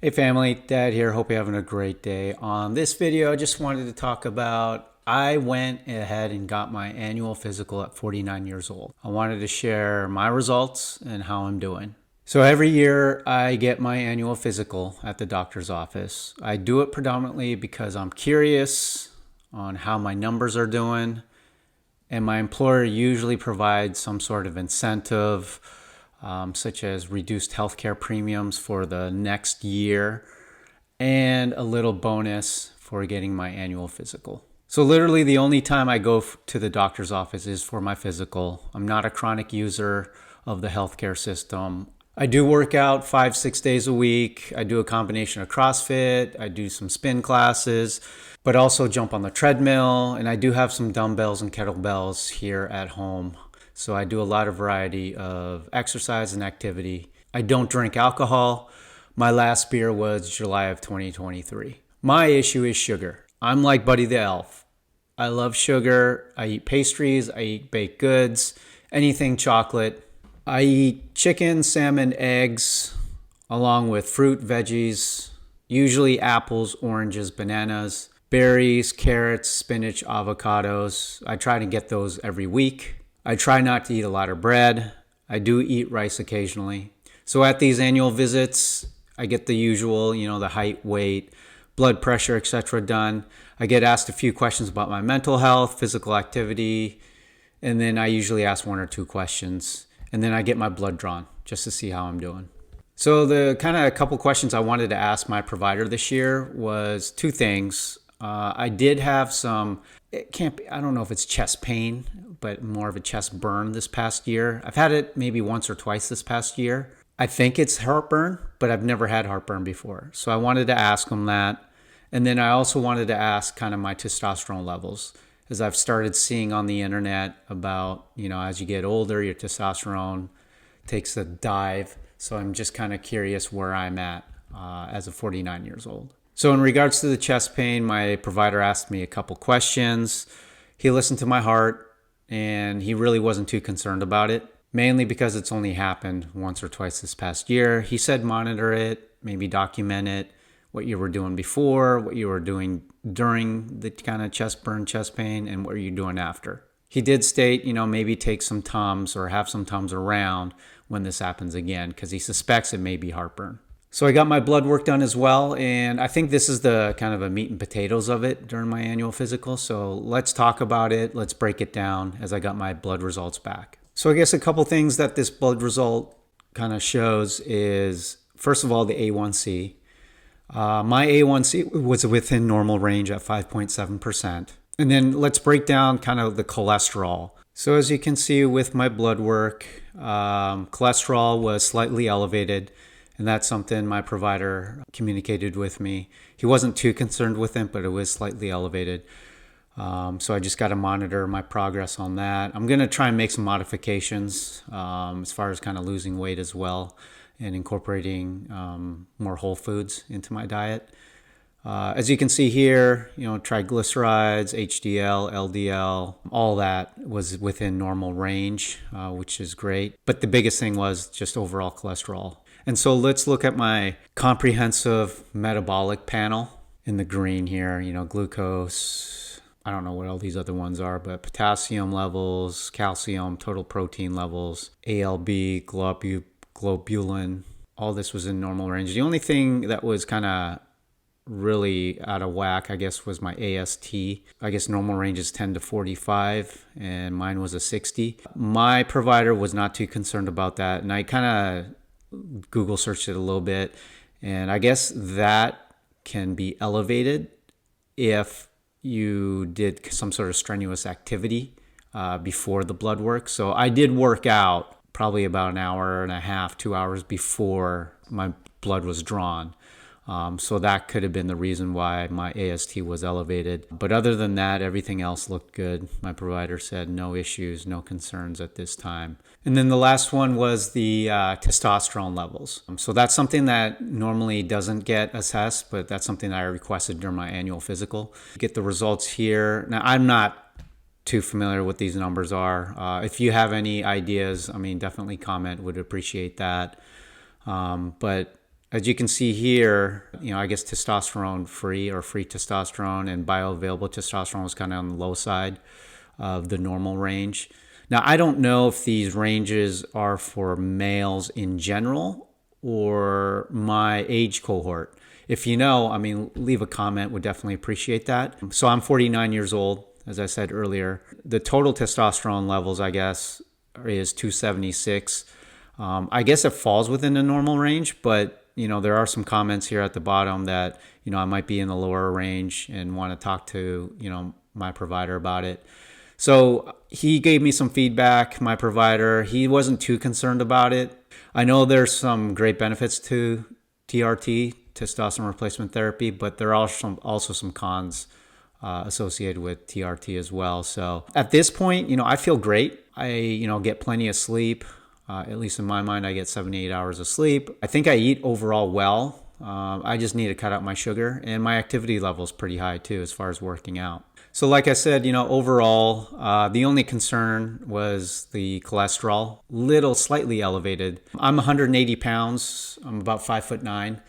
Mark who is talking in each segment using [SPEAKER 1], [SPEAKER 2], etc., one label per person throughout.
[SPEAKER 1] Hey family, Dad here. Hope you're having a great day. On this video, I just wanted to talk about I went ahead and got my annual physical at 49 years old. I wanted to share my results and how I'm doing. So every year I get my annual physical at the doctor's office. I do it predominantly because I'm curious on how my numbers are doing, and my employer usually provides some sort of incentive, such as reduced healthcare premiums for the next year and a little bonus for getting my annual physical. So literally the only time I go to the doctor's office is for my physical. I'm not a chronic user of the healthcare system. I do work out 5-6 days a week. I do a combination of CrossFit. I do some spin classes, but also jump on the treadmill. And I do have some dumbbells and kettlebells here at home. So I do a lot of variety of exercise and activity. I don't drink alcohol. My last beer was July of 2023. My issue is sugar. I'm like Buddy the Elf. I love sugar. I eat pastries. I eat baked goods, anything chocolate. I eat chicken, salmon, eggs, along with fruit, veggies, usually apples, oranges, bananas, berries, carrots, spinach, avocados. I try to get those every week. I try not to eat a lot of bread. I do eat rice occasionally. So at these annual visits, I get the usual, the height, weight, blood pressure, etc. done. I get asked a few questions about my mental health, physical activity, and then I usually ask 1 or 2 questions. And then I get my blood drawn just to see how I'm doing. So the kind of a couple questions I wanted to ask my provider this year was 2 things. I did have some, I don't know if it's chest pain, but more of a chest burn this past year. I've had it maybe once or twice this past year. I think it's heartburn, but I've never had heartburn before. So I wanted to ask him that. And then I also wanted to ask kind of my testosterone levels, as I've started seeing on the internet about, as you get older, your testosterone takes a dive. So I'm just kind of curious where I'm at as of 49 years old. So in regards to the chest pain, my provider asked me a couple questions. He listened to my heart, and he really wasn't too concerned about it, mainly because it's only happened once or twice this past year. He said monitor it, maybe document it, what you were doing before, what you were doing during the kind of chest burn, chest pain, and what are you doing after. He did state, maybe take some Tums or have some Tums around when this happens again, because he suspects it may be heartburn. So I got my blood work done as well, and I think this is the kind of a meat and potatoes of it during my annual physical. So let's talk about it. Let's break it down as I got my blood results back. So I guess a couple things that this blood result kind of shows is, first of all, the A1C. My A1C was within normal range at 5.7%. And then let's break down kind of the cholesterol. So as you can see with my blood work, cholesterol was slightly elevated. And that's something my provider communicated with me. He wasn't too concerned with it, but it was slightly elevated. So I just got to monitor my progress on that. I'm going to try and make some modifications as far as kind of losing weight as well, and incorporating more whole foods into my diet. As you can see here, triglycerides, HDL, LDL, all that was within normal range, which is great. But the biggest thing was just overall cholesterol. And so let's look at my comprehensive metabolic panel in the green here, glucose, I don't know what all these other ones are, but potassium levels, calcium, total protein levels, ALB, globulin, all this was in normal range. The only thing that was kind of really out of whack, I guess, was my AST. I guess normal range is 10 to 45, and mine was a 60. My provider was not too concerned about that, and I kind of Google searched it a little bit, and I guess that can be elevated if you did some sort of strenuous activity before the blood work. So I did work out probably about an hour and a half, 2 hours before my blood was drawn. So that could have been the reason why my AST was elevated. But other than that, everything else looked good. My provider said no issues, no concerns at this time. And then the last one was the testosterone levels. So that's something that normally doesn't get assessed, but that's something that I requested during my annual physical. Get the results here. Now, I'm not too familiar with these numbers are. If you have any ideas, definitely comment, would appreciate that. But As you can see here, I guess testosterone free or free testosterone and bioavailable testosterone was kind of on the low side of the normal range. Now, I don't know if these ranges are for males in general or my age cohort. If you know, leave a comment, would definitely appreciate that. So I'm 49 years old, as I said earlier. The total testosterone levels, I guess, is 276. I guess it falls within the normal range, but there are some comments here at the bottom that, I might be in the lower range and want to talk to, my provider about it. So he gave me some feedback, my provider. He wasn't too concerned about it. I know there's some great benefits to TRT, testosterone replacement therapy, but there are also some cons associated with TRT as well. So at this point, I feel great. I, get plenty of sleep. At least in my mind, I get 78 hours of sleep. I think I eat overall well. I just need to cut out my sugar, and my activity level is pretty high too as far as working out. So like I said, overall, the only concern was the cholesterol, slightly elevated. I'm 180 pounds. I'm about 5'9".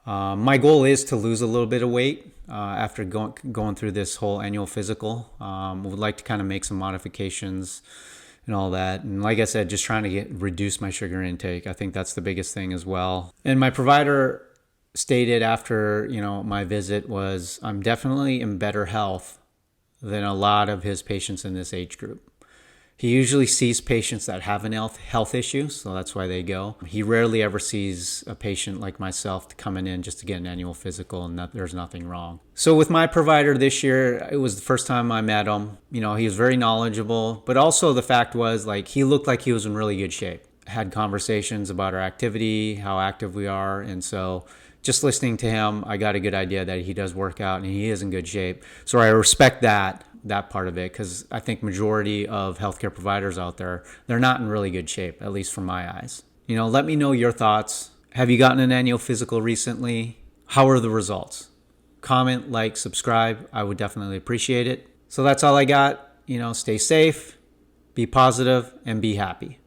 [SPEAKER 1] My goal is to lose a little bit of weight after going through this whole annual physical. Would like to kind of make some modifications and all that. And like I said, just trying to reduce my sugar intake. I think that's the biggest thing as well. And my provider stated after, my visit was, I'm definitely in better health than a lot of his patients in this age group. He usually sees patients that have an health issue, so that's why they go. He rarely ever sees a patient like myself coming in just to get an annual physical, and there's nothing wrong. So with my provider this year, it was the first time I met him. He was very knowledgeable, but also the fact was, he looked like he was in really good shape. Had conversations about our activity, how active we are, and so just listening to him, I got a good idea that he does work out and he is in good shape. So I respect that part of it, because I think majority of healthcare providers out there, they're not in really good shape, at least from my eyes. Let me know your thoughts. Have you gotten an annual physical recently? How are the results? Comment, like, subscribe. I would definitely appreciate it. So that's all I got. Stay safe, be positive, and be happy.